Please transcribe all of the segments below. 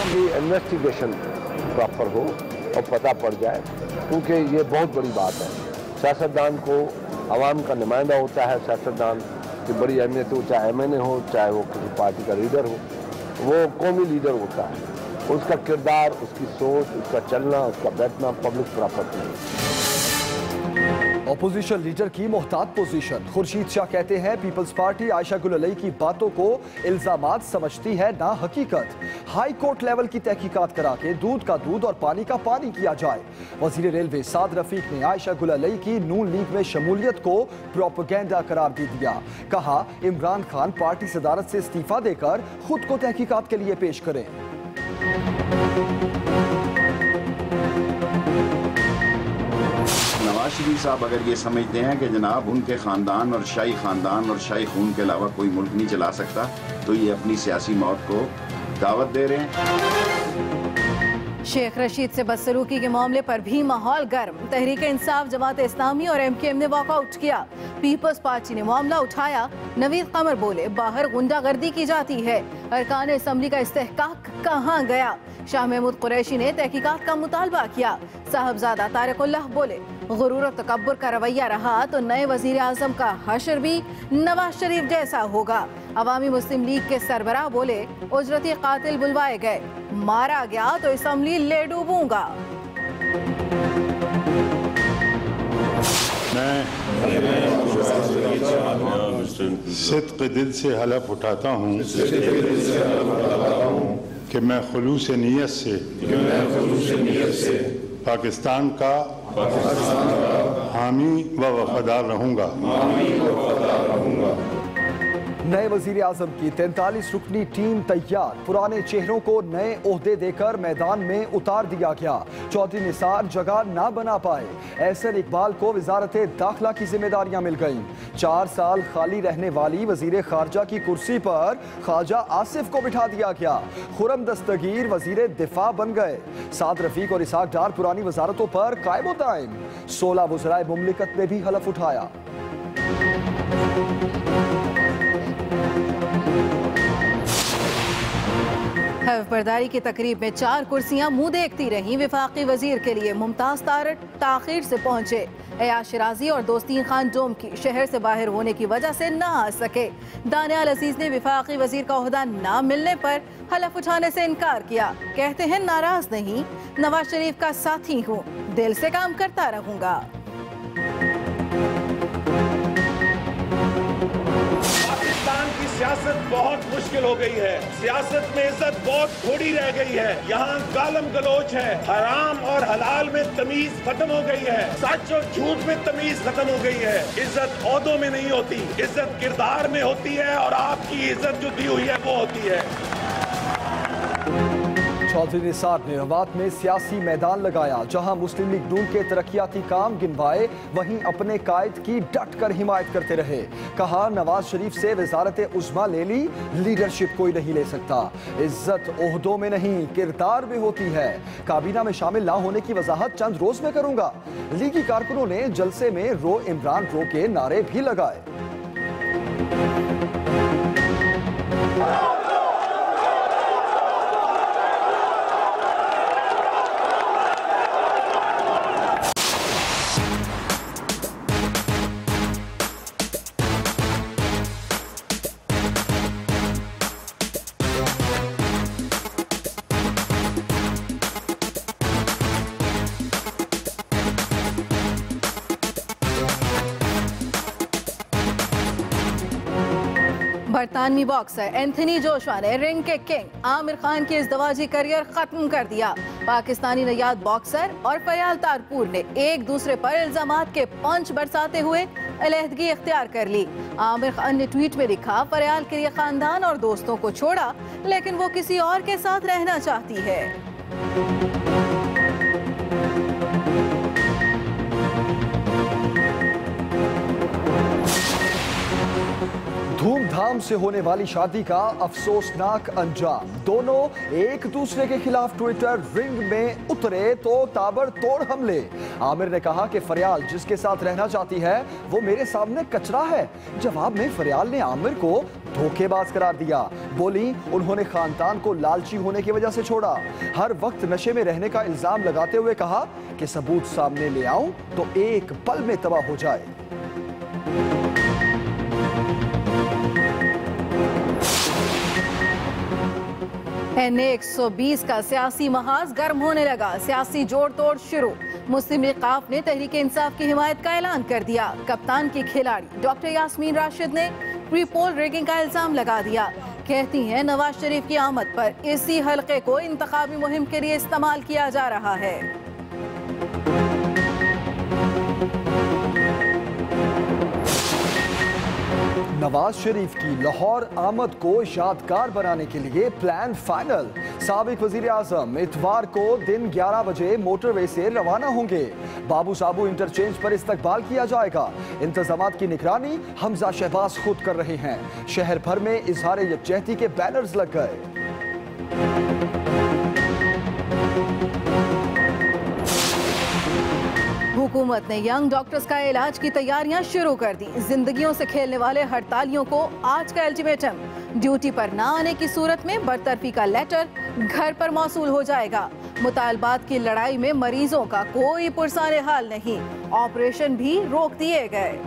कि investigation proper हो और पता पड़ जाए, क्योंकि ये बहुत बड़ी बात है। सियासतदान को आवाम का नुमाइंदा होता है, सियासतदान की बड़ी अहमियत हो, चाहे MNA हो, चाहे वो किसी पार्टी का लीडर हो, वो कौमी लीडर होता है। उसका किरदार, उसकी सोच, उसका चलना, उसका बैठना पब्लिक प्रॉपर्टी है। ऑपोजिशन लीडर की मोहतात पोजीशन। खुर्शीद शाह कहते हैं पीपल्स पार्टी आयशा गुल अलई की बातों को इल्जामात समझती है, ना हकीकत। हाई कोर्ट लेवल की तहकीकात करा के दूध का दूध और पानी का पानी किया जाए। वजीर रेलवे साद रफीक ने आयशा गुल अलई की नून लीग में शमूलियत को प्रोपेगेंडा करार दे दिया। कहा इमरान खान पार्टी सदारत से इस्तीफा देकर खुद को तहकीकात के लिए पेश करें। नवाज शरीफ साहब अगर ये समझते हैं कि जनाब उनके खानदान और शाही खून के अलावा कोई मुल्क नहीं चला सकता, तो ये अपनी सियासी मौत को दावत दे रहे हैं। शेख रशीद से बदसलूकी के मामले पर भी माहौल गर्म। तहरीक इंसाफ, जमात इस्लामी और MKM ने वॉकआउट किया। पीपल्स पार्टी ने मामला उठाया। नवीद कमर बोले बाहर गुंडागर्दी की जाती है, अरकान असम्बली का इस्तेहकाक कहाँ गया। शाह महमूद कुरैशी ने तहकीकात का मुतालबा किया। साहबजादा तारिकुल्लाह बोले गुरूर और तकब्बुर का रवैया रहा तो नए वजीर आजम का हशर भी नवाज शरीफ जैसा होगा। अवामी मुस्लिम लीग के सरबराह बोले उजरती कातिल बुलवाए गए, मारा गया तो असम्बली ले डूबूंगा। मैं सिद्क़ दिल से हलफ उठाता हूँ कि मैं खुलूस नीयत से पाकिस्तान का हामी व वफादार रहूँगा। नए वजीर आजम की 43 रुकनी टीम तैयार। पुराने चेहरों को नए ओहदे देकर मैदान में उतार दिया गया। चौधरी निसार जगह ना बना पाए। एहसन इकबाल को वजारत दाखिला की जिम्मेदारियां मिल गईं। 4 साल खाली रहने वाली वजीर खारजा की कुर्सी पर ख्वाजा आसिफ को बिठा दिया गया। खुरम दस्तगीर वजीर दिफा बन गए। साद रफीक और इसहाक डार पुरानी वजारतों पर कायम दायम। 16 वज़राए मुमलिकत ने भी हलफ उठाया। हल्फ बर्दारी की तकरीब में 4 कुर्सियां मुंह देखती रहीं। विफाकी वजीर के लिए मुमताज तारट ताखीर से पहुंचे। एयाज शिराजी और दोस्तीन खान डोम की शहर से बाहर होने की वजह से न आ सके। दानियाल अजीज ने विफाकी वजीर का ओहदा न मिलने पर हलफ उठाने से इनकार किया। कहते हैं नाराज नहीं, नवाज शरीफ का साथी हूँ, दिल से काम करता रहूंगा। सियासत बहुत मुश्किल हो गई है। सियासत में इज्जत बहुत थोड़ी रह गई है। यहाँ गालम गलोच है, हराम और हलाल में तमीज खत्म हो गई है, सच और झूठ में तमीज खत्म हो गई है। इज्जत ओहदों में नहीं होती, इज्जत किरदार में होती है, और आपकी इज्जत जो दी हुई है वो होती है। चौधरी निसार ने रवात में सियासी मैदान लगाया। जहां मुस्लिम लीग नून के तरक्याती काम गिनवाए, वहीं अपने कायद की डट कर हिमायत करते रहे। कहा नवाज शरीफ से वजारत उस्मा ले ली, लीडरशिप कोई नहीं ले सकता। इज्जत ओहदों में नहीं किरदार में होती है। काबीना में शामिल ना होने की वजाहत चंद रोज में करूंगा। लीगी कारकुनों ने जलसे में रो इमरान रो के नारे भी लगाए। बरतानवी बॉक्सर एंथनी जोशुआ ने रिंग के किंग आमिर खान के इज़दवाजी करियर खत्म कर दिया। पाकिस्तानी नयाद बॉक्सर और फयाल तारपुर ने एक दूसरे पर इल्जामात के पंच बरसाते हुए अलहदगी इख्तियार कर ली। आमिर खान ने ट्वीट में लिखा, फयाल के लिए खानदान और दोस्तों को छोड़ा, लेकिन वो किसी और के साथ रहना चाहती है। धूमधाम से होने वाली शादी का अफसोसनाक अंजाम। दोनों एक दूसरे के खिलाफ ट्विटर रिंग में उतरे तो ताबड़तोड़ हमले। आमिर ने कहा कि फरियाल जिसके साथ रहना चाहती है वो मेरे सामने कचरा है। जवाब में फरियाल ने आमिर को धोखेबाज करार दिया। बोली उन्होंने खानदान को लालची होने की वजह से छोड़ा। हर वक्त नशे में रहने का इल्जाम लगाते हुए कहा कि सबूत सामने ले आऊं तो एक पल में तबाह हो जाए। NA 120 का सियासी महाज गर्म होने लगा। सियासी जोड़ तोड़ शुरू। मुस्लिम लीग काफ ने तहरीक इंसाफ की हिमायत का ऐलान कर दिया। कप्तान की खिलाड़ी डॉक्टर यास्मीन राशिद ने प्री पोल रिगिंग का इल्जाम लगा दिया। कहती हैं नवाज शरीफ की आमद पर इसी हलके को इंतखाबी मुहिम के लिए इस्तेमाल किया जा रहा है। नवाज शरीफ की लाहौर आमद को यादगार बनाने के लिए प्लान फाइनल। साबिक वजीर आजम इतवार को दिन 11 बजे मोटरवे से रवाना होंगे। बाबू साबू इंटरचेंज पर इस्तकबाल किया जाएगा। इंतजामात की निगरानी हमजा शहबाज खुद कर रहे हैं। शहर भर में इजहार यकजहती के बैनर्स लग गए। हुकूमत ने यंग डॉक्टर्स का इलाज की तैयारियां शुरू कर दी। जिंदगियों से खेलने वाले हड़तालियों को आज का अल्टीमेटम। ड्यूटी पर ना आने की सूरत में बरतरफी का लेटर घर पर मौसूल हो जाएगा। मुतालबात की लड़ाई में मरीजों का कोई पुरसाने हाल नहीं। ऑपरेशन भी रोक दिए गए।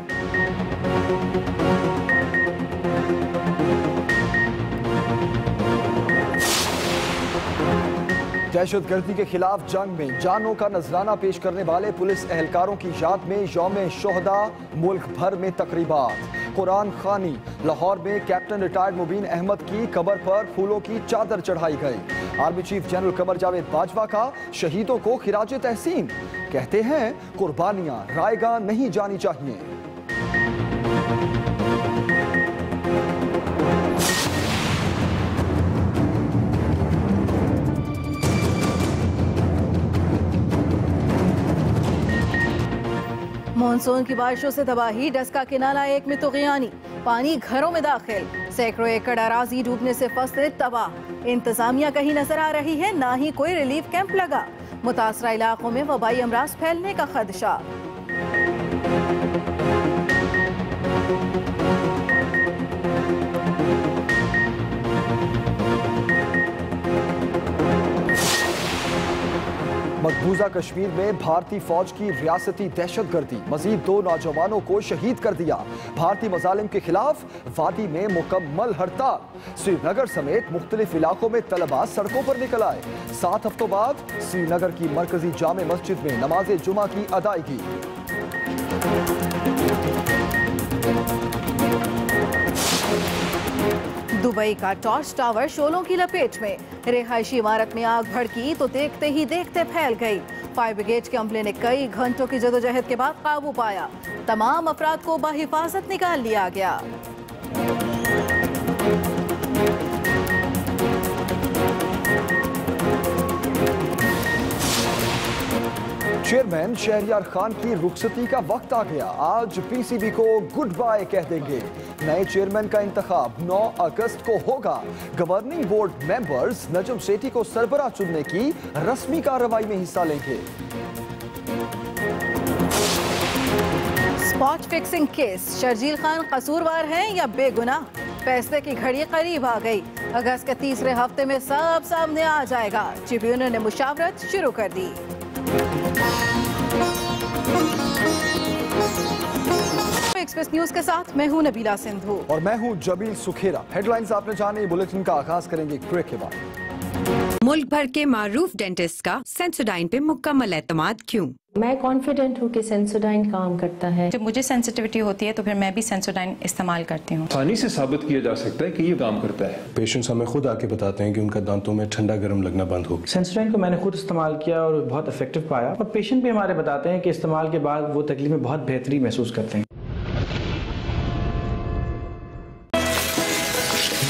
दहशतगर्दी के खिलाफ जंग में जानों का नजराना पेश करने वाले पुलिस एहलकारों की याद में यौम शोहदा मुल्क भर में तकरीबात। कुरान खानी लाहौर में कैप्टन रिटायर्ड मुबीन अहमद की कब्र पर फूलों की चादर चढ़ाई गई। Army chief general Qamar Javed Bajwa का शहीदों को खिराज तहसीन। कहते हैं कुर्बानियां रायगा नहीं जानी चाहिए। मानसून की बारिशों से तबाही। डस्का के नाला 1 में तुग़यानी। पानी घरों में दाखिल। सैकड़ों एकड़ अराजी डूबने से फसलें तबाह। इंतजामिया कहीं नजर आ रही है, ना ही कोई रिलीफ कैंप लगा। मुतासरा इलाकों में वबाई अमराज फैलने का खदशा। मकबूजा कश्मीर में भारतीय फौज की रियासती दहशतगर्दी। मजीद 2 नौजवानों को शहीद कर दिया। भारतीय मजालिम के खिलाफ वादी में मुकम्मल हड़ताल। श्रीनगर समेत मुख्तलिफ इलाकों में तलबा सड़कों पर निकल आए। 7 हफ्तों बाद श्रीनगर की मरकजी जामे मस्जिद में नमाज जुमा की अदायगी। दुबई का टॉर्च टावर शोलों की लपेट में। रिहायशी इमारत में आग भड़की तो देखते ही देखते फैल गई। फायर ब्रिगेड के अमले ने कई घंटों की जदोजहद के बाद काबू पाया। तमाम अफराद को बाहिफाजत निकाल लिया गया। चेयरमैन शहरियार खान की रुखसती का वक्त आ गया। आज पीसीबी को गुड बाय कह देंगे। नए चेयरमैन का इंतखाब 9 अगस्त को होगा। Governing board members Najam Sethi को सरबराह चुनने की रस्मी कार्रवाई में हिस्सा लेंगे। Spot fixing case. Sharjeel Khan कसूरवार हैं या बेगुनाह? फैसले की घड़ी करीब आ गई। अगस्त के तीसरे हफ्ते में सब सामने आ जाएगा। ट्रिब्यूनल ने मुशावरत शुरू कर दी। एक्सप्रेस न्यूज के साथ मैं हूं नबीला सिंधु और मैं हूं जबील सुखेरा। हेडलाइंस आपने जाने। बुलेटिन का आगाज करेंगे ब्रेक के बाद। मुल्क भर के मारूफ डेंटिस्ट का सेंसोडाइन पे मुकम्मल एतमाद क्यों? मैं कॉन्फिडेंट हूँ कि सेंसोडाइन काम करता है। जब मुझे सेंसिटिविटी होती है तो फिर मैं भी सेंसोडाइन इस्तेमाल करती हूँ। आसानी से साबित किया जा सकता है कि ये काम करता है। पेशेंट्स हमें खुद आके बताते हैं कि उनका दांतों में ठंडा गर्म लगना बंद हो गया। सेंसोडाइन को मैंने खुद इस्तेमाल किया और बहुत इफेक्टिव पाया और पेशेंट भी हमारे बताते हैं कि इस्तेमाल के बाद वो तकलीफ में बहुत बेहतरी महसूस करते हैं।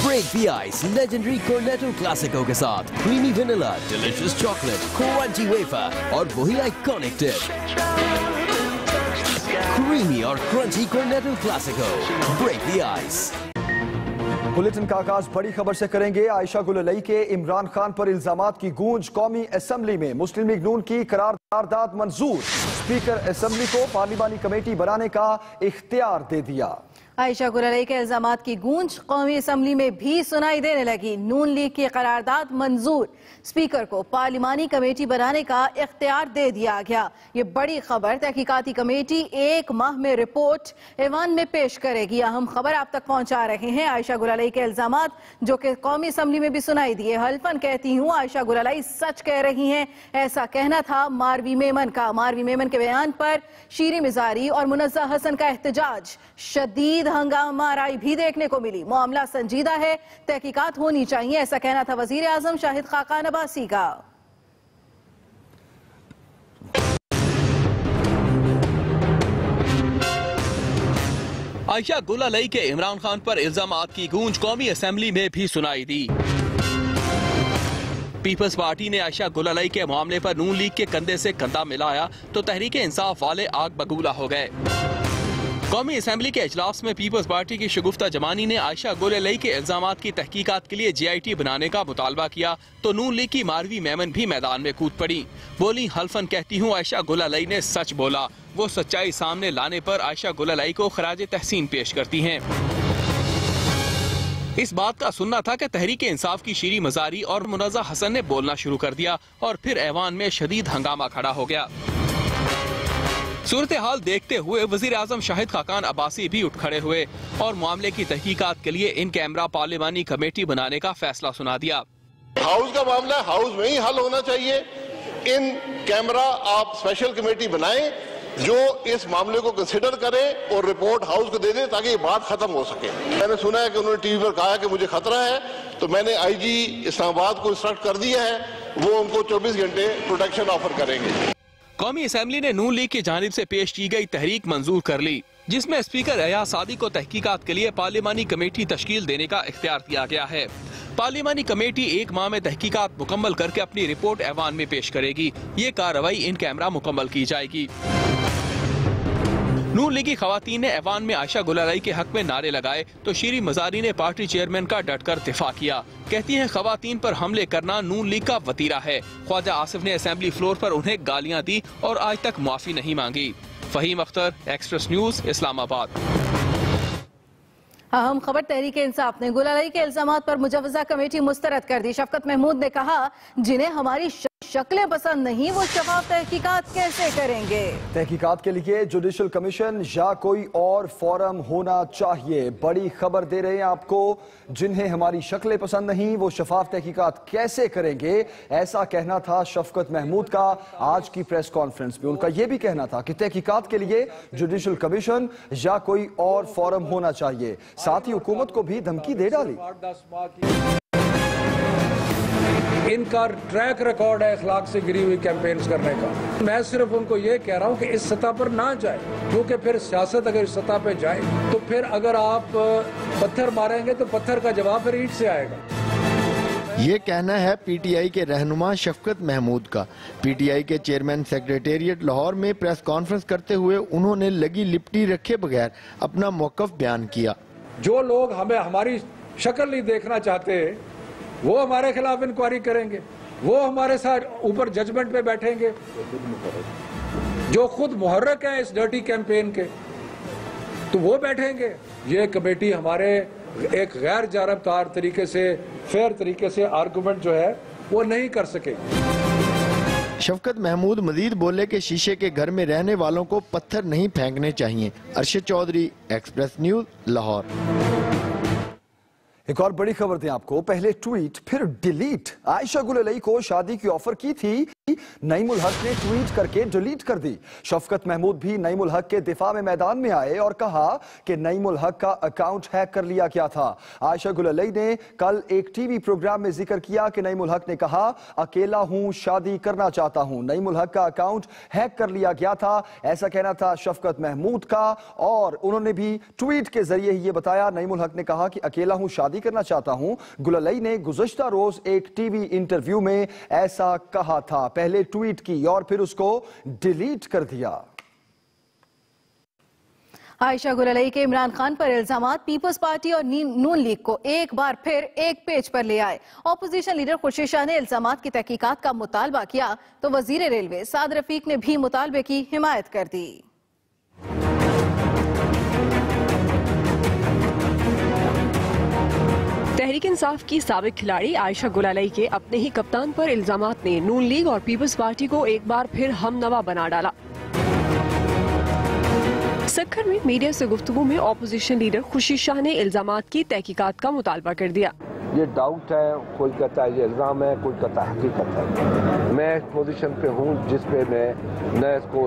Break the ice legendary Cornetto Classico के साथ creamy vanilla, delicious chocolate, crunchy wafer और वही iconic dip। Creamy और crunchy Cornetto Classico. Break the ice. Bulletin का आगाज बड़ी खबर से करेंगे। आयशा गुललई के इमरान खान पर इल्जामात की गूंज। कौमी असेंबली में मुस्लिम लीग नून की करारदाद मंजूर। स्पीकर असेंबली को पार्लिमानी कमेटी बनाने का इख्तियार दे दिया। आयशा गुल के इल्जामात की गूंज कौमी असम्बली में भी सुनाई देने लगी। नून लीग की करारदाद मंजूर, स्पीकर को पार्लिमानी कमेटी बनाने का इख्तियार दे दिया गया। ये बड़ी खबर, तहकीकाती कमेटी 1 माह में रिपोर्ट ऐवान में पेश करेगी। अहम खबर आप तक पहुंचा रहे हैं। आयशा गुल के इल्जामात जो कि कौमी असम्बली में भी सुनाई दिए। हल्फन कहती हूँ आयशा गुल सच कह रही हैं, ऐसा कहना था मारवी मेमन का। मारवी मेमन के बयान पर शीरी मिजारी और मुनज़्ज़ा हसन का एहतजाज। शदीद हंगामा राय भी देखने को मिली। मामला संजीदा है, तहकीकात होनी चाहिए, ऐसा कहना था वजीर आजम शाहिद खाकान अब्बासी का। आयशा गुल के इमरान खान पर इल्जामात की गूंज कौमी असेंबली में भी सुनाई दी। पीपल्स पार्टी ने आयशा गुल के मामले पर नून लीग के कंधे से कंधा मिलाया तो तहरीक इंसाफ वाले आग बगूला हो गए। कौमी असेंबली के इजलास में पीपल्स पार्टी की शगुफ्ता जमानी ने आयशा गुल के इल्जामात की तहकीकात के लिए GIT बनाने का मुतालबा किया तो नून लीग की मारवी मेमन भी मैदान में कूद पड़ी। बोली, हल्फन कहती हूँ आयशा गुल ने सच बोला। वो सच्चाई सामने लाने पर आयशा गुल को खराज तहसीन पेश करती हैं। इस बात का सुनना था कि तहरीक इंसाफ की शीरी मजारी और मुनज़्ज़ा हसन ने बोलना शुरू कर दिया और फिर ऐवान में शदीद हंगामा खड़ा हो गया। सूरत हाल देखते हुए वजीर आजम शाहिद खाकान अब्बासी भी उठ खड़े हुए और मामले की तहकीकात के लिए इन कैमरा पार्लिमानी कमेटी बनाने का फैसला सुना दिया। हाउस का मामला हाउस में ही हल होना चाहिए। इन कैमरा आप स्पेशल कमेटी बनाएं जो इस मामले को कंसिडर करे और रिपोर्ट हाउस को दे दे ताकि ये बात खत्म हो सके। मैंने सुना है कि उन्होंने टीवी पर कहा कि मुझे खतरा है, तो मैंने IG इस्लामाबाद को इंस्ट्रक्ट कर दिया है, वो उनको 24 घंटे प्रोटेक्शन ऑफर करेंगे। कौमी असेंबली ने नून लीग की जानिब से पेश की गई तहरीक मंजूर कर ली, जिसमें स्पीकर एयाज सादी को तहकीकात के लिए पार्लिमानी कमेटी तश्कील देने का इख्तियार दिया गया है। पार्लिमानी कमेटी 1 माह में तहकीकात मुकम्मल करके अपनी रिपोर्ट ऐवान में पेश करेगी। ये कार्रवाई इन कैमरा मुकम्मल की जाएगी। नून लीगी खवातीन ने ऐवान में आयशा गुल के हक में नारे लगाए तो शीरी मजारी ने पार्टी चेयरमैन का डटकर दिफा किया। कहती हैं खवातीन पर हमले करना नून लीग का वतीरा है। ख्वाजा आसिफ ने असेंबली फ्लोर पर उन्हें गालियां दी और आज तक माफी नहीं मांगी। Fahim Akhtar, express news, Islamabad. अहम खबर, तहरीक इंसाफ ने गुल के इल्जामात पर मुजवजा कमेटी मुस्तरद कर दी। शफकत महमूद ने कहा, जिन्हें हमारी शक्लें पसंद नहीं वो शफाफ तहकीकात कैसे करेंगे। तहकीकात के लिए जुडिशल कमीशन या कोई और फोरम होना चाहिए। बड़ी खबर दे रहे हैं आपको, जिन्हें हमारी शक्लें पसंद नहीं वो शफाफ तहकीकात कैसे करेंगे, ऐसा कहना था शफकत महमूद का आज की प्रेस कॉन्फ्रेंस में। उनका यह भी कहना था कि तहकीकात के लिए जुडिशल कमीशन या कोई और फोरम होना चाहिए। साथ ही हुकूमत को भी धमकी दे डाली। इनका ट्रैक रिकॉर्ड है अखलाक से गिरी हुई कैंपेन्स करने का। मैं सिर्फ उनको ये कह रहा हूँ कि इस सतह पर ना जाए, क्योंकि फिर सियासत अगर इस सतह पे जाए तो फिर अगर आप पत्थर मारेंगे तो पत्थर का जवाब फिर ईंट से आएगा। ये कहना है PTI के रहनुमा शफकत महमूद का। PTI के चेयरमैन सेक्रेटेरिएट लाहौर में प्रेस कॉन्फ्रेंस करते हुए उन्होंने लगी लिपटी रखे बगैर अपना मौकफ बयान किया। जो लोग हमें हमारी शक्ल नहीं देखना चाहते वो हमारे खिलाफ इंक्वायरी करेंगे, वो हमारे साथ ऊपर जजमेंट पे बैठेंगे, जो खुद मुहर्रक है इस डर्टी कैंपेन के, तो वो बैठेंगे। ये कमेटी हमारे एक गैर जानबदार तरीके से, फेयर तरीके से आर्गुमेंट जो है वो नहीं कर सकेगी। शफकत महमूद मजीद बोले कि शीशे के घर में रहने वालों को पत्थर नहीं फेंकने चाहिए। Arshad Chaudhry, express news, Lahore. एक और बड़ी खबर थी आपको, पहले ट्वीट फिर डिलीट। आयशा गुल को शादी की ऑफर की थी, नईमुल हक ने ट्वीट करके डिलीट कर दी। शफकत महमूद भी नईमुल हक के दिफा में मैदान में आए और कहा कि नईमुल हक का अकाउंट हैक कर लिया गया था। आयशा गुल ने कल एक टीवी प्रोग्राम में जिक्र किया कि नईमुल हक ने कहा, अकेला हूं, शादी करना चाहता हूं। नईमुल हक का अकाउंट हैक कर लिया गया था, ऐसा कहना था शफकत महमूद का। और उन्होंने भी ट्वीट के जरिए ही ये बताया। नईमुल हक ने कहा कि अकेला हूं, शादी करना चाहता हूं। गुल ने गुज़श्ता रोज एक टीवी इंटरव्यू में ऐसा कहा था। पहले ट्वीट की और फिर उसको डिलीट कर दिया। आयशा गुल के इमरान खान पर इल्जामात पीपल्स पार्टी और नून लीग को एक बार फिर एक पेज पर ले आए। ऑपोजिशन लीडर खुर्शीद शाह ने इल्जामात की तहकीकात का मुतालबा किया तो वजीर रेलवे साद रफीक ने भी मुतालबे की हिमायत कर दी। तहरीक इंसाफ की साबिक खिलाड़ी आयशा गुलालाई के अपने ही कप्तान पर इल्जामात ने नून लीग और पीपल्स पार्टी को एक बार फिर हमनवा बना डाला। सक्खर में मीडिया से गुफ्तगू में ऑपोजिशन लीडर खुर्शीद शाह ने इल्जामात की तहकीकात का मुतालबा कर दिया। ये डाउट है, कोई कहता है ये इल्ज़ाम है, कोई कहता है हकीकत है। मैं इस पोजीशन पे हूँ जिस पे मैं न इसको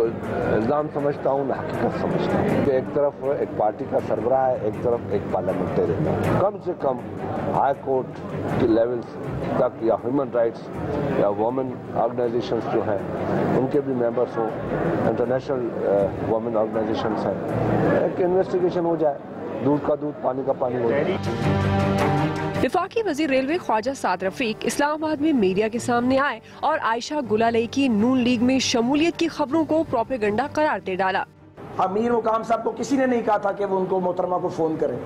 इल्ज़ाम समझता हूँ न हकीकत समझता हूँ कि एक तरफ एक पार्टी का सरबराह है, एक तरफ एक पार्लियामेंटेरियन है। कम से कम हाई कोर्ट के लेवल्स तक या ह्यूमन राइट्स या वुमेन ऑर्गेनाइजेशंस जो हैं उनके भी मेंबर्स हों, इंटरनेशनल वुमेन ऑर्गेनाइजेशंस हैं, एक इन्वेस्टिगेशन हो जाए, दूध का दूध पानी का पानी हो जाए। वफाकी वजीर रेलवे ख्वाजा साद रफीक इस्लामाबाद में मीडिया के सामने आए और आयशा गुलालाई की नून लीग में शमूलियत की खबरों को प्रोपेगेंडा करार दे डाला। अमीर मुकाम साहब को किसी ने नहीं कहा था कि वो उनको मोहतरमा को फोन करें,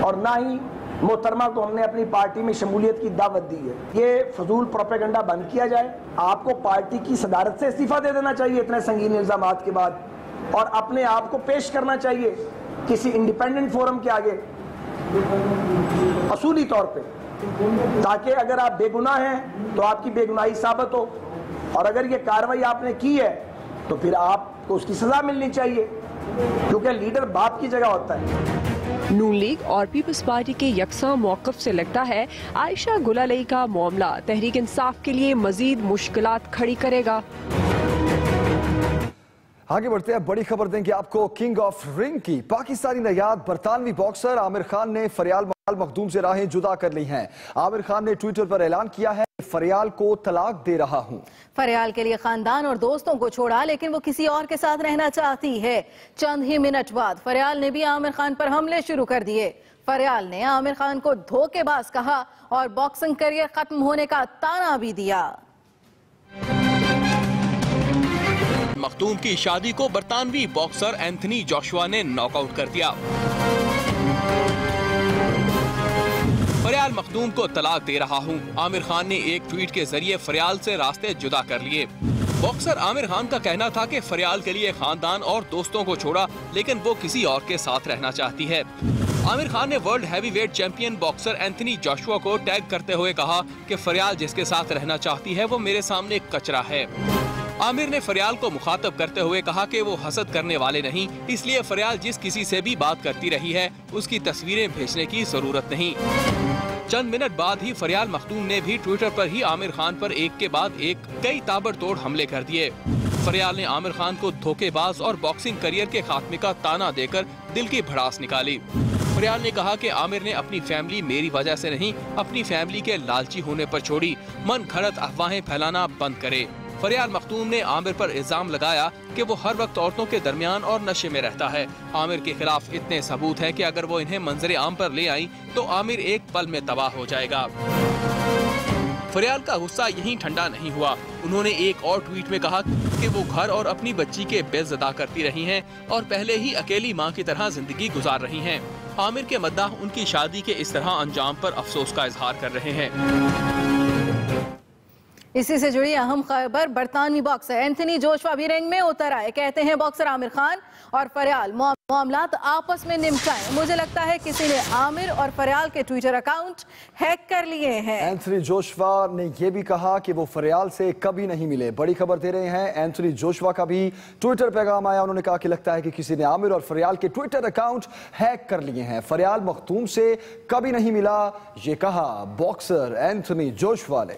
और ना ही मोहतरमा को हमने अपनी पार्टी में शमूलियत की दावत दी है। ये फजूल प्रोपेगेंडा बंद किया जाए। आपको पार्टी की सदारत से इस्तीफा दे देना चाहिए इतने संगीन इल्जामात के बाद, और अपने आप को पेश करना चाहिए किसी इंडिपेंडेंट फोरम के आगे असूली तौर पे, ताकि अगर आप बेगुनाह हैं तो आपकी बेगुनाही साबित हो, और अगर ये कार्रवाई आपने की है तो फिर आपको उसकी सजा मिलनी चाहिए, क्योंकि लीडर बाप की जगह होता है। नून लीग और पीपल्स पार्टी के यकसा मौक़िफ़ से लगता है आयशा गुलालाई का मामला तहरीक इंसाफ के लिए मजीद मुश्किलात खड़ी करेगा। आगे बढ़ते हैं, बड़ी खबर देंगे आपको किंग ऑफ रिंग की। पाकिस्तानी नयाद बरतानवी बॉक्सर आमिर खान ने फरियाल मखदूम से राहें जुदा कर ली हैं। आमिर खान ने ट्विटर पर ऐलान किया है कि फरियाल को तलाक दे रहा हूं। फरियाल के लिए खानदान और दोस्तों को छोड़ा, लेकिन वो किसी और के साथ रहना चाहती है। चंद ही मिनट बाद फरियाल ने भी आमिर खान पर हमले शुरू कर दिए। फरियाल ने आमिर खान को धोखेबाज कहा और बॉक्सिंग करियर खत्म होने का ताना भी दिया। मखदूम की शादी को बरतानवी बॉक्सर एंथनी जोशुआ ने नॉकआउट कर दिया। फरियाल मखदूम को तलाक दे रहा हूं। आमिर खान ने एक ट्वीट के जरिए फरियाल से रास्ते जुदा कर लिए। बॉक्सर आमिर खान का कहना था कि फरियाल के लिए खानदान और दोस्तों को छोड़ा, लेकिन वो किसी और के साथ रहना चाहती है। आमिर खान ने world heavyweight champion boxer Anthony Joshua को टैग करते हुए कहा कि फरियाल जिसके साथ रहना चाहती है वो मेरे सामने कचरा है। आमिर ने फरियाल को मुखातब करते हुए कहा कि वो हसद करने वाले नहीं, इसलिए फरियाल जिस किसी से भी बात करती रही है उसकी तस्वीरें भेजने की जरूरत नहीं। चंद मिनट बाद ही फरियाल मखदूम ने भी ट्विटर पर ही आमिर खान पर एक के बाद एक कई ताबड़तोड़ हमले कर दिए। फरियाल ने आमिर खान को धोखेबाज और बॉक्सिंग करियर के खात्मे का ताना देकर दिल की भड़ास निकाली। फरियाल ने कहा कि आमिर ने अपनी फैमिली मेरी वजह से नहीं, अपनी फैमिली के लालची होने पर छोड़ी। मन घड़त अफवाहें फैलाना बंद करे। फरियाल मखदूम ने आमिर पर इल्जाम लगाया कि वो हर वक्त औरतों के दरमियान और नशे में रहता है। आमिर के खिलाफ इतने सबूत हैं कि अगर वो इन्हें मंजरे आम पर ले आई तो आमिर एक पल में तबाह हो जाएगा। फरियाल का गुस्सा यहीं ठंडा नहीं हुआ। उन्होंने एक और ट्वीट में कहा कि वो घर और अपनी बच्ची के बिल्स अदा करती रही हैं और पहले ही अकेली मां की तरह जिंदगी गुजार रही हैं। आमिर के मद्दाह उनकी शादी के इस तरह अंजाम पर अफसोस का इजहार कर रहे हैं। इसी से जुड़ी अहम खबर, बरतानवी बॉक्सर एंथनी जोशुआ भी रिंग में उतर आए। कहते हैं बॉक्सर आमिर खान और फरियाल मामलात आपस में निपटाएं। मुझे लगता है किसी ने आमिर और फरियाल के ट्विटर अकाउंट हैक कर लिए हैं। एंथनी जोशुआ ने यह भी कहा कि वो फरियाल से कभी नहीं मिले। बड़ी खबर दे रहे हैं, एंथनी जोशुआ का भी ट्विटर पैगाम आया। उन्होंने कहा कि लगता है कि किसी ने आमिर और फरियाल के ट्विटर अकाउंट हैक कर लिए हैं। फरियाल मखदूम से कभी नहीं मिला, ये कहा बॉक्सर एंथनी जोशुआ ने।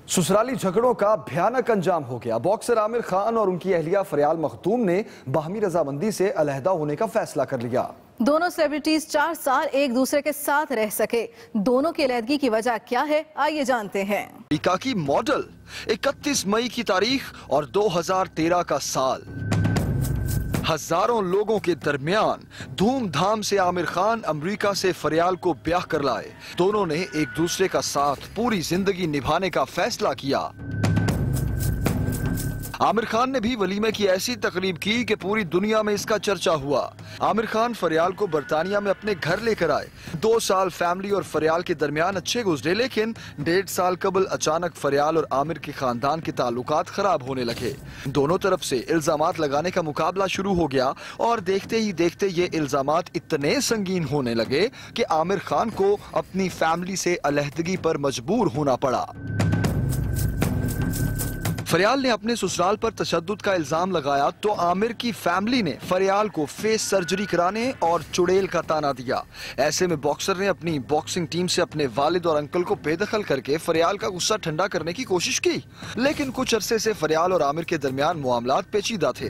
ससुराली झगड़ों का भयानक अंजाम हो गया। बॉक्सर आमिर खान और उनकी अहलिया फरियाल मखदूम ने बाहमी रजामंदी से अलहदा होने का फैसला कर लिया। दोनों सेलिब्रिटीज 4 साल एक दूसरे के साथ रह सके। दोनों की अलहदगी की वजह क्या है, आइए जानते हैं। अमेरिका की मॉडल 31 मई की तारीख और 2013 का साल। हजारों लोगों के दरमियान धूमधाम से आमिर खान अमेरिका से फरियाल को ब्याह कर लाए। दोनों ने एक दूसरे का साथ पूरी जिंदगी निभाने का फैसला किया। आमिर खान ने भी वलीमे की ऐसी तकरीब की कि पूरी दुनिया में इसका चर्चा हुआ। आमिर खान फरियाल को बरतानिया में अपने घर लेकर आए। 2 साल फैमिली और फरियाल के दरमियान अच्छे गुजरे, लेकिन 1.5 साल कबल अचानक फरियाल और आमिर के खानदान के ताल्लुकात खराब होने लगे। दोनों तरफ से इल्जामात लगाने का मुकाबला शुरू हो गया और देखते ही देखते ये इल्जामात इतने संगीन होने लगे कि आमिर खान को अपनी फैमिली से अलहदगी पर मजबूर होना पड़ा। फरियाल ने अपने ससुराल पर तशद्दुद का इल्जाम लगाया तो आमिर की फैमिली ने फरियाल को फेस सर्जरी कराने और चुड़ैल का ताना दिया। ऐसे में बॉक्सर ने अपनी बॉक्सिंग टीम से अपने वालिद और अंकल को बेदखल करके फरियाल का गुस्सा ठंडा करने की कोशिश की, लेकिन कुछ अरसे से फरियाल और आमिर के दरमियान मामलात पेचीदा थे।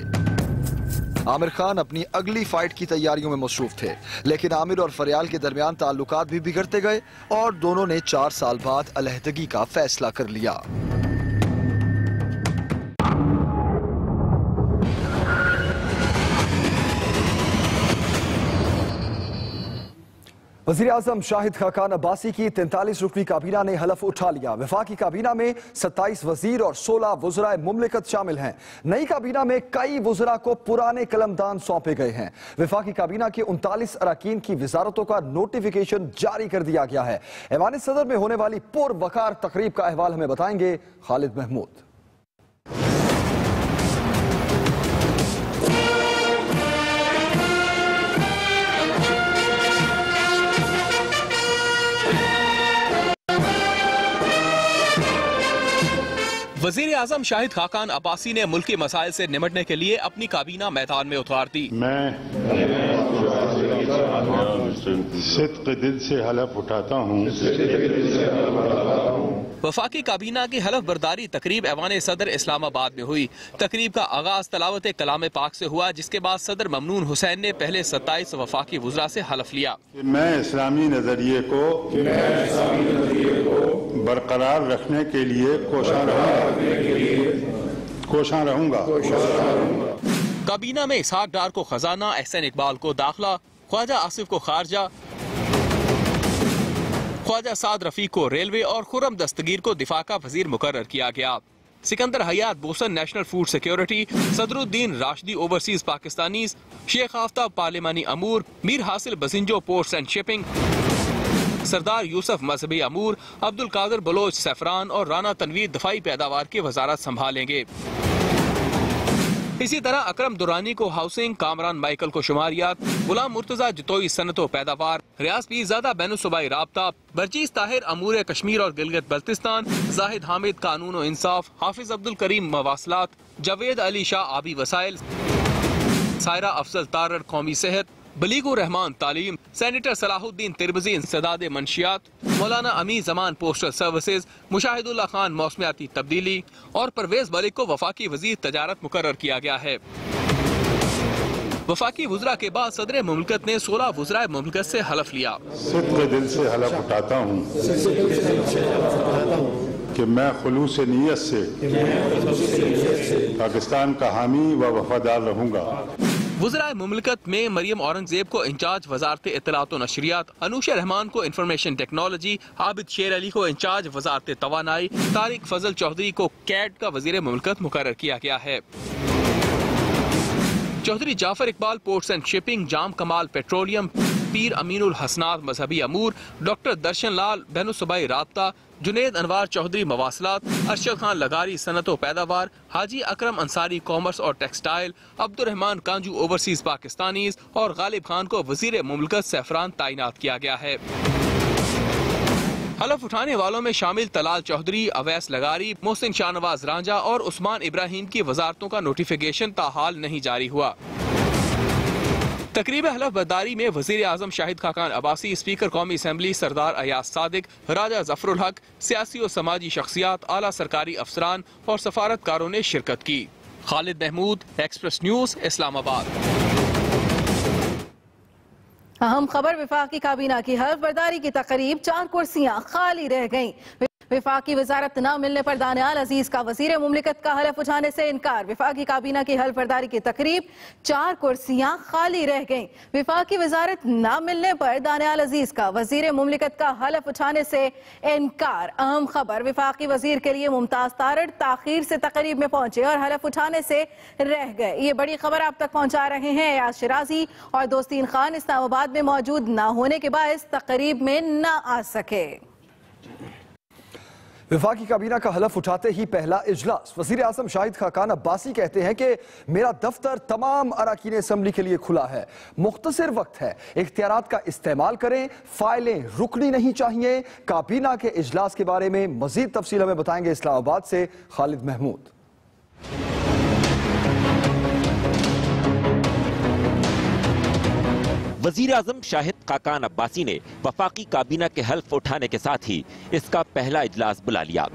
आमिर खान अपनी अगली फाइट की तैयारियों में मसरूफ थे, लेकिन आमिर और फरियाल के दरमियान ताल्लुकात भी बिगड़ते गए और दोनों ने 4 साल बाद अलहदगी का फैसला कर लिया। वज़ीर आज़म शाहिद खाकान अब्बासी की 43 रुकनी काबीना ने हलफ उठा लिया। वफाकी काबीना में 27 वजीर और 16 वज़राए मुमलिकत शामिल हैं। नई काबीना में कई वज़रा को पुराने कलमदान सौंपे गए हैं। वफाकी काबीना के 39 अरकान की वजारतों का नोटिफिकेशन जारी कर दिया गया है। ऐवान सदर में होने वाली पुरवकार तकरीब का अहवाल हमें बताएंगे खालिद महमूद। वजीर आजम शाहिद खाकान अब्बासी ने मुल्की मसाइल से निमटने के लिए अपनी काबीना मैदान में उतार दी। मैं सिद्क़ दिल से हलफ उठाता हूँ। वफाकी काबीना की हलफ बर्दारी तकरीब ऐवान सदर इस्लामाबाद में हुई। तकरीब का आगाज तलावत कलाम पाक से हुआ, जिसके बाद सदर ममनून हुसैन ने पहले 27 वफाकी वज़रा से हलफ लिया। मैं इस्लामी नजरिए को बरकरार रखने के लिए कोशां रहूंगा। काबीना में इसहाक डार को खजाना, एहसन इकबाल को दाखिला, ख्वाजा आसिफ को खारजा, ख्वाजा साद रफीक को रेलवे और खुर्रम दस्तगीर को दिफा का वजीर मुकर्रर किया गया। Sikandar Hayat Bosan national food security, Sadruddin Rashidi overseas Pakistanis, Sheikh Aftab पार्लिमानी अमूर, Mir Hasil Bizenjo ports and shipping, Sardar Yusuf मजहबी अमूर, अब्दुल कादिर बलोच सैफरान और राना तनवीर दफाई पैदावार की वजारत संभालेंगे। इसी तरह अकरम दुरानी को हाउसिंग, कामरान माइकल को शुमारियात, गुलाम मुर्तजा जितोई सनतो पैदावार, रियाज पीरजादा बैनुसूबाई राब्ता, बर्चीज ताहिर अमूर कश्मीर और गिलगित बल्तिस्तान, जाहिद हामिद कानून और इंसाफ, हाफिज अब्दुल करीम मवासलात, जावेद अली शाह आबी वसाइल, सायरा अफजल तारर कौमी सेहत, बलीगुर रहमान तालीम, सेनेटर सलाहुद्दीन तिरबजी इंसदाद मंशियात, मौलाना अमी जमान पोस्टल सर्विसेज, मुशाहिदुल्लाह खान मौसमियाती तब्दीली और परवेज मलिक को वफाकी वजीर तजारत मुकर्रर किया गया है। वफाकी वज़रा के बाद सदर मुमलिकत ने 16 वज़राए मुमलिकत से हलफ लिया। सिद्क़ दिल से हलफ उठाता हूँ कि मैं खुलूस नियत से पाकिस्तान का हामी व वफादार रहूँगा। वज़राए मुमलिकत में मरियम औरंगजेब को इंचार्ज वजारत इत्तलात और नशरियात, अनूशा रहमान को इंफॉर्मेशन टेक्नोलॉजी, आबिद शेर अली को इंचार्ज वजारत तवानाई, तारिक फजल चौधरी को कैड का वजीर मुमलिकत मुकर्रर किया गया है। Chaudhry Jafar Iqbal ports and shipping, Jam Kamal petroleum, पीर अमीनुल हसनात मजहबी अमूर, डॉक्टर दर्शन लाल बैनुसूबाई राब्ता, जुनेद अनवार चौधरी मवासलात, अरशद खान लगारी सनत व पैदावार, हाजी अकरम अंसारी कॉमर्स और टेक्सटाइल, अब्दुर्रहमान कांजू ओवरसीज पाकिस्तानीज और गालिब खान को वजीर मुमलिकत सैफरान तैनात किया गया है। हलफ उठाने वालों में शामिल तलाल चौधरी, अवैस लगारी, मोहसिन शाहनवाज रांझा और उस्मान इब्राहिम की वजारतों का नोटिफिकेशन ताहाल नहीं जारी हुआ। तकरीब हलफ बर्दारी में वजीर आजम शाहिद खाकान अब्बासी, स्पीकर कौमी असम्बली सरदार अयाज सादिक, राजा जफरुल हक, सियासी और समाजी शख्सियात, आला सरकारी अफसरान और सफारतकारों ने शिरकत की। Khalid Mahmood, express news, Islamabad. अहम खबर, वफाकी काबीना की हलफ बर्दारी की तकरीब, 4 कुर्सियां खाली रह गईं। विफाकी वजारत न मिलने पर दानियाल अजीज का वजीर मुमलिकत का हलफ उठाने से इनकार। विफाकी काबीना की हल्फ बर्दारी की तकरीब, 4 कुर्सियां खाली रह गईं। विफाकी वजारत न मिलने पर दानियाल अजीज का वजीर मुमलिकत का हलफ उठाने से इनकार। अहम खबर, विफाकी वजीर के लिए मुमताज तारड़ ताखीर से तकरीब में पहुंचे और हलफ उठाने से रह गए। ये बड़ी खबर आप तक पहुंचा रहे हैं एयाज शिराजी और दोस्तीन खान इस्लामाबाद में मौजूद न होने के बायस तकरीब में न आ सके। विफाकी काबीना का हलफ उठाते ही पहला इजलास। वजीर आजम शाहिद खाकान अब्बासी कहते हैं कि मेरा दफ्तर तमाम अरकान असम्बली के लिए खुला है, मुख्तसर वक्त है, इख्तियारात का इस्तेमाल करें, फाइलें रुकनी नहीं चाहिए। काबीना के इजलास के बारे में मजीद तफसील हमें बताएंगे इस्लामाबाद से खालिद महमूद। वजीर आजम शाहिद खाकान अब्बासी ने वफाकी काबीना के हल्फ उठाने के साथ ही इसका पहला इजलास बुला लिया।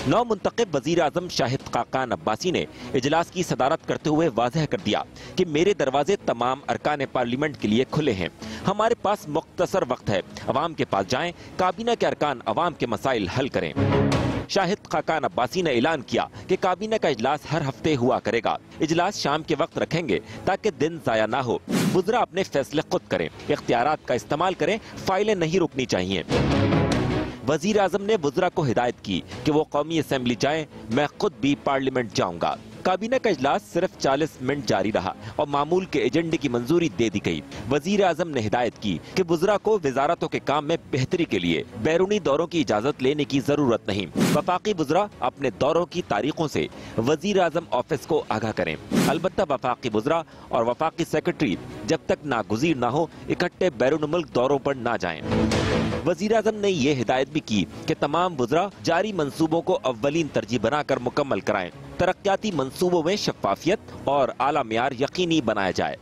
नौ मुंतखब वजीर आजम शाहिद खाकान अब्बासी ने इजलास की सदारत करते हुए वाज़ेह कर दिया कि मेरे दरवाजे तमाम अरकान पार्लियामेंट के लिए खुले हैं। हमारे पास मुख्तसर वक्त है, अवाम के पास जाएं, काबीना के अरकान अवाम के मसाइल हल करें। शाहिद खाकान अब्बासी ने ऐलान किया कि काबीना का इजलास हर हफ्ते हुआ करेगा। इजलास शाम के वक्त रखेंगे ताकि दिन जाया ना हो। वुज़रा अपने फैसले खुद करें, इख्तियारात का इस्तेमाल करें, फाइलें नहीं रुकनी चाहिए। वजीर आजम ने वुज़रा को हिदायत की कि वो कौमी असेंबली जाएं, मैं खुद भी पार्लियामेंट जाऊंगा। काबीना का इजलास सिर्फ 40 मिनट जारी रहा और मामूल के एजेंडे की मंजूरी दे दी गई। वजीर आजम ने हिदायत की कि वुज़रा को वजारतों के काम में बेहतरी के लिए बैरूनी दौरों की इजाजत लेने की जरूरत नहीं। वफाकी वुज़रा अपने दौरों की तारीखों से वजीर आजम ऑफिस को आगाह करें। अलबत्ता वफाकी वुज़रा और वफाकी सेक्रेटरी जब तक नागुज़ीर ना हो, इकट्ठे बैरून मुल्क दौरों पर ना जाएं। वजीर आजम ने ये हिदायत भी की कि तमाम वुज़रा जारी मंसूबों को अव्वलीन तरजीह बनाकर मुकम्मल कराएं। तरक्याती मंसूबों में शफाफियत और आला मियार यकीनी बनाया जाए।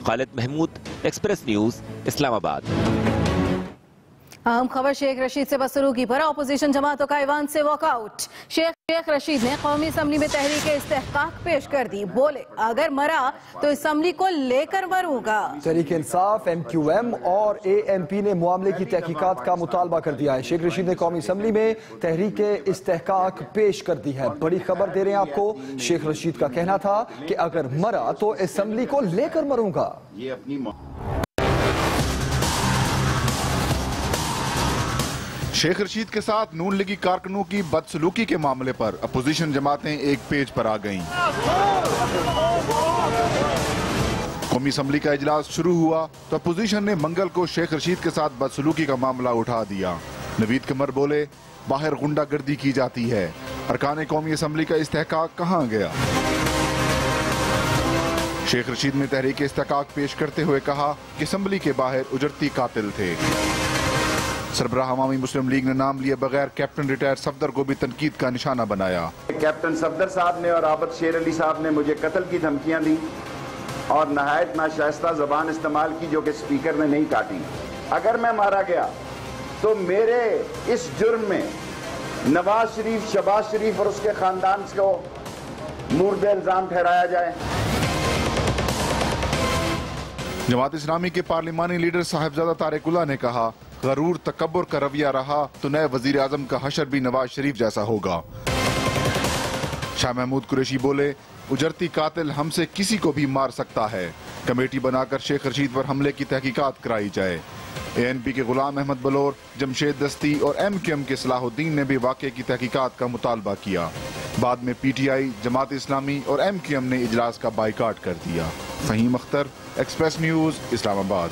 Khalid Mahmood, express news, Islamabad. अहम खबर, शेख रशीद से बदसलूकी पर अपोजिशन जमातों का ईवान से वॉकआउट। शेख रशीद ने कौमी असम्बली में तहरीक इस्तेहकाक पेश कर दी। बोले अगर मरा तो असम्बली को लेकर मरूंगा। तहरीक इंसाफ, MQM और ANP ने मामले की तहकीकात का मुतालबा कर दिया है। शेख रशीद ने कौमी असम्बली में तहरीक इस्तेहकाक पेश कर दी है। बड़ी खबर दे रहे हैं आपको। शेख रशीद का कहना था कि अगर मरा तो असम्बली को लेकर मरूंगा। ये अपनी शेख रशीद के साथ नून लीगी कारकुनों की बदसलूकी के मामले पर अपोजिशन जमातें एक पेज पर आ गईं। कौमी असम्बली का इजलास शुरू हुआ तो अपोजिशन ने मंगल को शेख रशीद के साथ बदसलूकी का मामला उठा दिया। नवीद कमर बोले बाहर गुंडागर्दी की जाती है, अरकान कौमी असम्बली का इस्तेहकाक कहाँ गया। शेख रशीद ने तहरीक इस्तेहकाक पेश करते हुए कहा कि असम्बली के बाहर उजरती कातिल थे। सरबराह अवामी मुस्लिम लीग ने नाम लिए बगैर कैप्टन रिटायर सफदर को भी तनकीद का निशाना बनाया। कैप्टन सफदर साहब ने और आबद शेर अली साहब ने मुझे कत्ल की धमकियां दी और नहायत नाशाइस्ता जबान इस्तेमाल की जो कि स्पीकर ने नहीं काटी। अगर मैं मारा गया तो मेरे इस जुर्म में नवाज शरीफ, शहबाज शरीफ और उसके खानदान को मुर्द इल्जाम ठहराया जाए। जमात इस्लामी के पार्लिमानी लीडर साहिबजादा तारिकुल्लाह ने कहा गरूर तकब्बुर का रवैया रहा तो नए वजीर आजम का हशर भी नवाज शरीफ जैसा होगा। शाह महमूद कुरैशी बोले उजरती कातिल हमसे किसी को भी मार सकता है, कमेटी बनाकर शेख रशीद पर हमले की तहकीकात कराई जाए। ANP के गुलाम अहमद बलोर, जमशेद दस्ती और MQM के सलाहुद्दीन ने भी वाक़े की तहकीकात का मुतालबा किया। बाद में PTI, जमात इस्लामी और MQM ने इजलास का बाइकाट कर दिया। Fahim Akhtar, express news, Islamabad.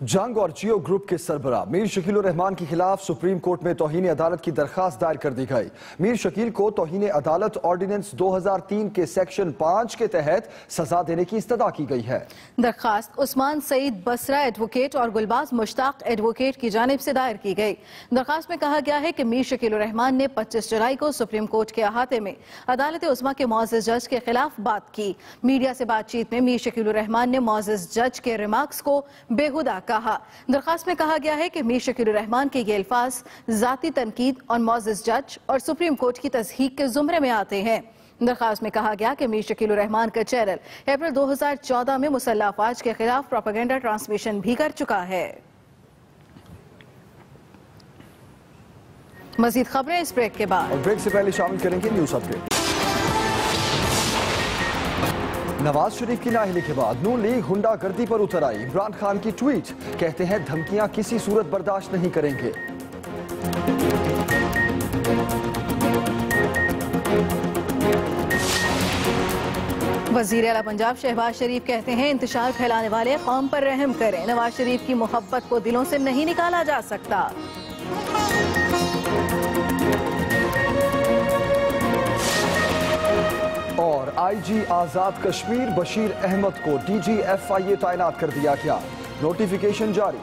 जंग और जियो ग्रुप के सरबराह मीर शकील रहमान के खिलाफ सुप्रीम कोर्ट में तौहीन अदालत की दरखास्त दायर कर दी गई। मीर शकील को तौहीन अदालत ऑर्डिनेंस 2003 के सेक्शन 5 के तहत सजा देने की इस्तदा की गई है। दरखास्त उस्मान सईद बसरा एडवोकेट और गुलबाज मुश्ताक एडवोकेट की जानिब से दायर की गई। दरखास्त में कहा गया है कि मीर शकील रहमान ने 25 जुलाई को सुप्रीम कोर्ट के अहाते में अदालत उस्मा के मुअज़्ज़ज़ जज के खिलाफ बात की। मीडिया से बातचीत में मीर शकील रहमान ने मुअज़्ज़ज़ जज के रिमार्क्स को बेहुदा कहा। दरखास्त में कहा गया है कि मीर शकील रहमान के ये अल्फाज जाती तनकीद और मुअज़्ज़ज़ जज और सुप्रीम कोर्ट की तस्हीक के जुमरे में आते हैं। दरखास्त में कहा गया कि मीर शकील रहमान का चैनल अप्रैल 2014 में मुसल्लह अफवाज के खिलाफ प्रोपेगेंडा ट्रांसमिशन भी कर चुका है। मजीद खबरें इस ब्रेक के बाद। और ब्रेक से पहले शामिल करेंगे न्यूज अपडेट। नवाज शरीफ की नाअहली के बाद नून लीग गुंडागर्दी पर उतर आई। इमरान खान की ट्वीट, कहते हैं धमकियां किसी सूरत बर्दाश्त नहीं करेंगे। वजीर आला पंजाब शहबाज शरीफ कहते हैं इंतशार फैलाने वाले कौम पर रहम करें। नवाज शरीफ की मोहब्बत को दिलों से नहीं निकाला जा सकता। और आईजी आजाद कश्मीर बशीर अहमद को DG FIA तैनात कर दिया गया। नोटिफिकेशन जारी।